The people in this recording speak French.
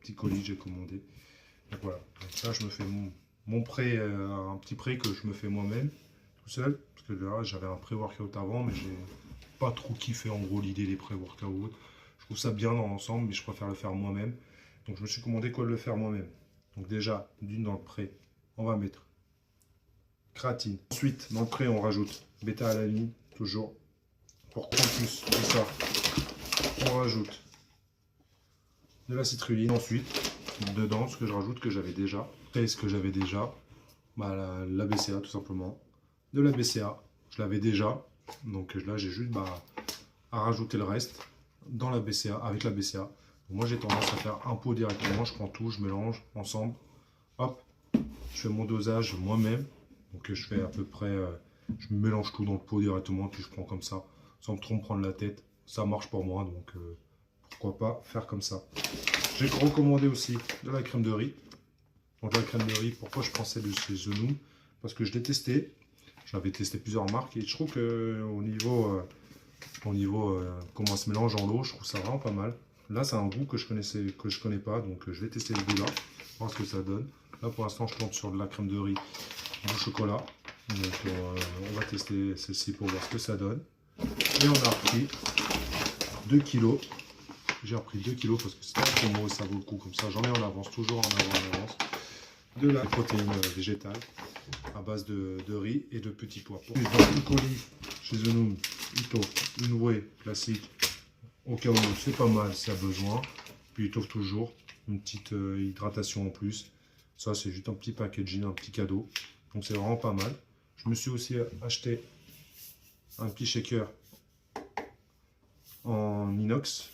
petit colis que j'ai commandé. Donc voilà, donc ça je me fais mon pré, un petit pré que je me fais moi-même, tout seul. Parce que là j'avais un pré-workout avant, mais j'ai pas trop kiffé en gros l'idée des pré-workout. Je trouve ça bien dans l'ensemble, mais je préfère le faire moi-même. Donc je me suis commandé quoi de le faire moi-même. Donc déjà, d'une dans le pré, on va mettre créatine. Ensuite, dans le pré, on rajoute bêta-alanine, toujours. Pour prendre plus de ça, on rajoute de la citrulline. Ensuite, dedans, ce que je rajoute, que j'avais déjà. Et ce que j'avais déjà, bah, la BCA tout simplement. De la BCA, je l'avais déjà. Donc là, j'ai juste à rajouter le reste dans la BCA, avec la BCA. Donc, moi, j'ai tendance à faire un pot directement. Je prends tout, je mélange ensemble. Hop, je fais mon dosage moi-même. Donc je fais à peu près, je mélange tout dans le pot directement, puis je prends comme ça, sans trop me prendre la tête. Ça marche pour moi, donc pourquoi pas faire comme ça. J'ai recommandé aussi de la crème de riz. Donc la crème de riz, pourquoi je pensais de chez The Noom? Parce que je l'ai testé. J'avais testé plusieurs marques et je trouve que au niveau comment ça se mélange en l'eau, je trouve ça vraiment pas mal. Là, c'est un goût que je connais pas, donc je vais tester le goût là, voir ce que ça donne. Là, pour l'instant, je tombe sur de la crème de riz au chocolat. Donc, on va tester celle-ci pour voir ce que ça donne. Et on a repris 2 kilos. J'ai repris 2 kilos parce que c'est un promo et ça vaut le coup comme ça. J'en ai en avance, toujours en avance. De la protéine végétale à base de riz et de petits pois. Dans le colis, chez The Noom, il t'offre une whey classique. Au cas où c'est pas mal si y a besoin. Puis il t'offre toujours une petite hydratation en plus. Ça, c'est juste un petit packaging, un petit cadeau. Donc c'est vraiment pas mal. Je me suis aussi acheté un petit shaker en inox.